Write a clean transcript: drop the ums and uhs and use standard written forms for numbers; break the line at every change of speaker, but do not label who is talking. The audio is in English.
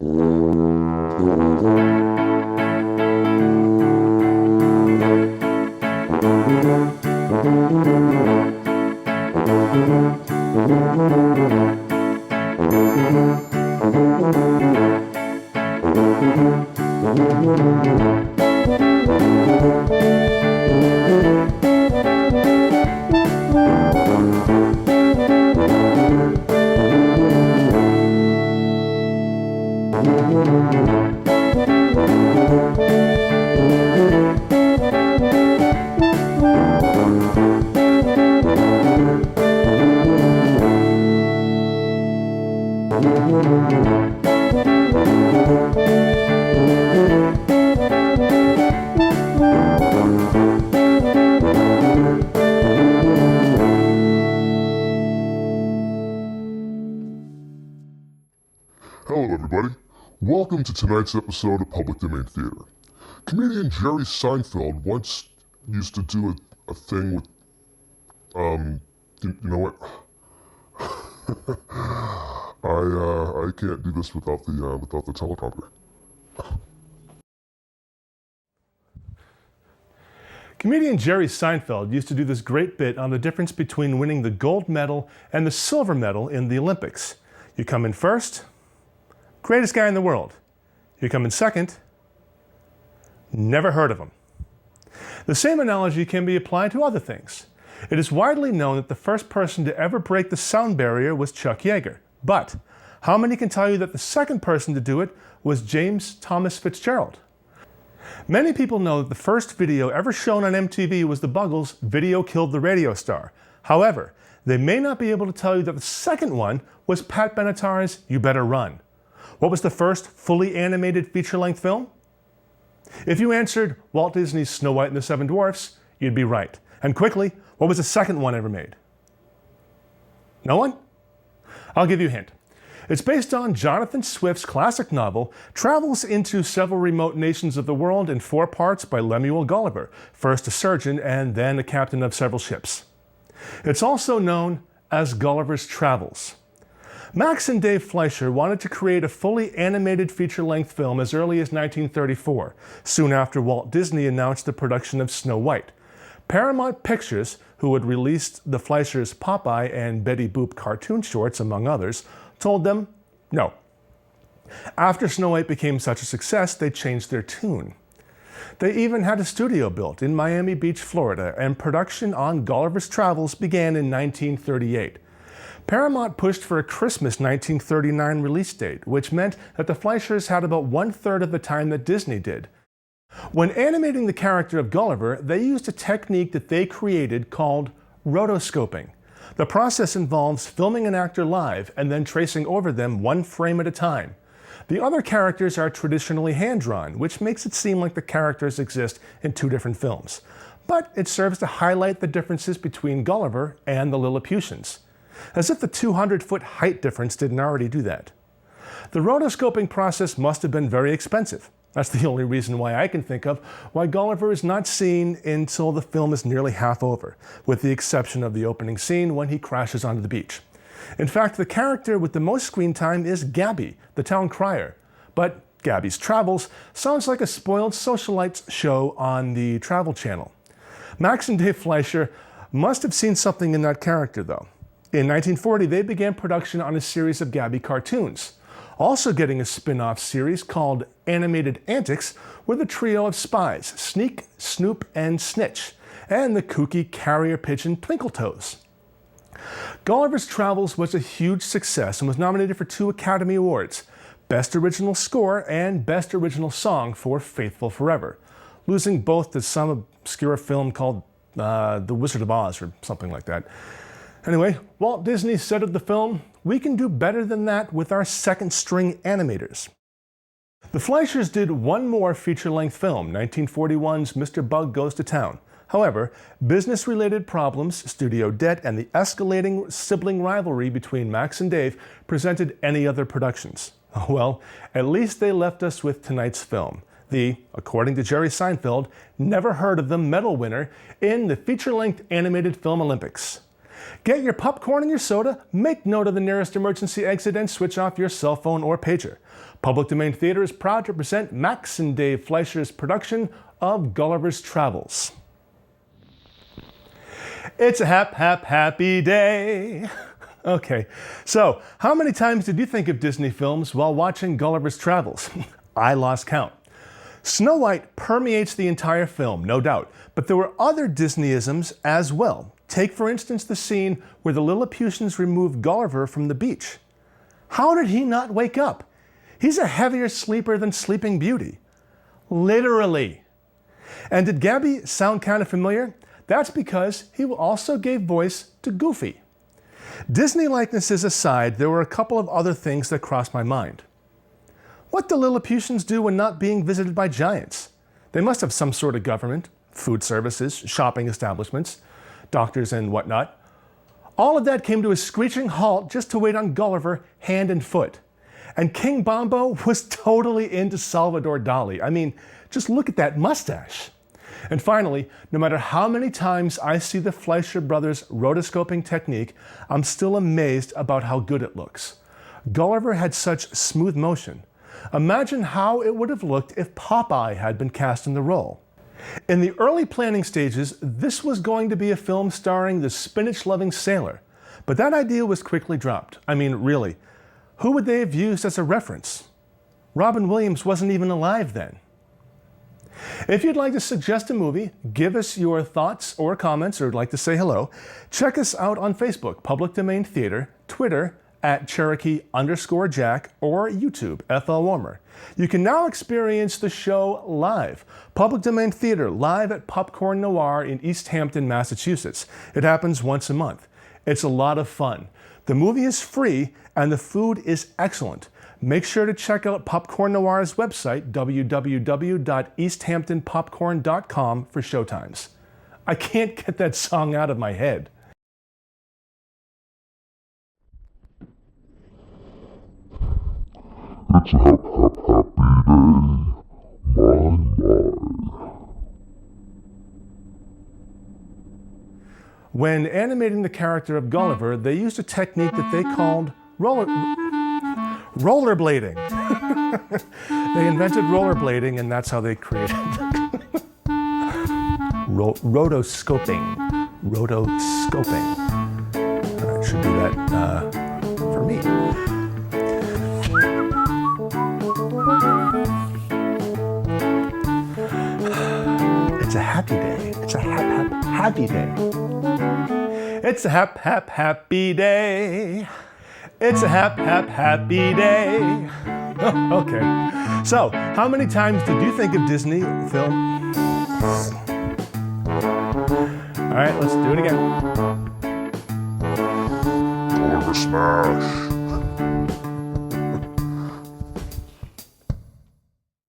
Hello everybody, welcome to tonight's episode of Public Domain Theater. Comedian Jerry Seinfeld once used to do a thing with, you know what? I can't do this without the teleprompter.
Comedian Jerry Seinfeld used to do this great bit on the difference between winning the gold medal and the silver medal in the Olympics. You come in first, greatest guy in the world. You come in second, never heard of him. The same analogy can be applied to other things. It is widely known that the first person to ever break the sound barrier was Chuck Yeager. But how many can tell you that the second person to do it was James Thomas Fitzgerald? Many people know that the first video ever shown on MTV was the Buggles' Video Killed the Radio Star. However, they may not be able to tell you that the second one was Pat Benatar's You Better Run. What was the first fully animated feature-length film? If you answered Walt Disney's Snow White and the Seven Dwarfs, you'd be right. And quickly, what was the second one ever made? No one? I'll give you a hint. It's based on Jonathan Swift's classic novel, travels into several remote nations of the world in 4 parts by Lemuel Gulliver, first a surgeon and then a captain of several ships. It's also known as Gulliver's Travels. Max and Dave Fleischer wanted to create a fully animated feature-length film as early as 1934, soon after Walt Disney announced the production of Snow White. Paramount Pictures, who had released the Fleischers' Popeye and Betty Boop cartoon shorts, among others, told them no. After Snow White became such a success, they changed their tune. They even had a studio built in Miami Beach, Florida, and production on Gulliver's Travels began in 1938. Paramount pushed for a Christmas 1939 release date, which meant that the Fleischers had about 1/3 of the time that Disney did. When animating the character of Gulliver, they used a technique that they created called rotoscoping. The process involves filming an actor live and then tracing over them 1 frame at a time. The other characters are traditionally hand-drawn, which makes it seem like the characters exist in 2 different films. But it serves to highlight the differences between Gulliver and the Lilliputians. As if the 200-foot height difference didn't already do that. The rotoscoping process must have been very expensive. That's the only reason why I can think of why Gulliver is not seen until the film is nearly half over, with the exception of the opening scene when he crashes onto the beach. In fact, the character with the most screen time is Gabby, the town crier. But Gabby's Travels sounds like a spoiled socialite show on the Travel Channel. Max and Dave Fleischer must have seen something in that character, though. In 1940, they began production on a series of Gabby cartoons. Also getting a spin-off series called Animated Antics were the trio of spies, Sneak, Snoop, and Snitch, and the kooky carrier pigeon Twinkletoes. Gulliver's Travels was a huge success and was nominated for 2 Academy Awards, Best Original Score and Best Original Song for Faithful Forever, losing both to some obscure film called The Wizard of Oz or something like that. Anyway, Walt Disney said of the film, "We can do better than that with our second-string animators." The Fleischers did one more feature-length film, 1941's Mr. Bug Goes to Town. However, business-related problems, studio debt, and the escalating sibling rivalry between Max and Dave prevented any other productions. Well, at least they left us with tonight's film, the, according to Jerry Seinfeld, never heard of them medal winner in the feature-length animated film Olympics. Get your popcorn and your soda, make note of the nearest emergency exit, and switch off your cell phone or pager. Public Domain Theater is proud to present Max and Dave Fleischer's production of Gulliver's Travels. It's a happy day. Okay, so how many times did you think of Disney films while watching Gulliver's Travels? I lost count. Snow White permeates the entire film, no doubt, but there were other Disneyisms as well. Take, for instance, the scene where the Lilliputians remove Gulliver from the beach. How did he not wake up? He's a heavier sleeper than Sleeping Beauty. Literally. And did Gabby sound kind of familiar? That's because he also gave voice to Goofy. Disney likenesses aside, there were a couple of other things that crossed my mind. What do Lilliputians do when not being visited by giants? They must have some sort of government, food services, shopping establishments, doctors and whatnot. All of that came to a screeching halt just to wait on Gulliver hand and foot. And King Bombo was totally into Salvador Dali. I mean, just look at that mustache. And finally, no matter how many times I see the Fleischer Brothers rotoscoping technique, I'm still amazed about how good it looks. Gulliver had such smooth motion. Imagine how it would have looked if Popeye had been cast in the role. In the early planning stages, this was going to be a film starring the spinach-loving sailor, but that idea was quickly dropped. I mean, really, who would they have used as a reference? Robin Williams wasn't even alive then. If you'd like to suggest a movie, give us your thoughts or comments, or like to say hello, check us out on Facebook, Public Domain Theater, Twitter, @Cherokee_Jack, or YouTube, FL Warmer. You can now experience the show live. Public Domain Theater, live at Popcorn Noir in East Hampton, Massachusetts. It happens once a month. It's a lot of fun. The movie is free, and the food is excellent. Make sure to check out Popcorn Noir's website, www.easthamptonpopcorn.com, for showtimes. I can't get that song out of my head.
It's a happy day, my.
When animating the character of Gulliver, they used a technique that they called rollerblading. They invented rollerblading, and that's how they created rotoscoping. Rotoscoping. I should do that for me. It's a happy day. It's a happy day. It's a happy day. It's a happy day. Oh, okay. So, how many times did you think of Disney film? All right, let's do it again.
Gulliver smash.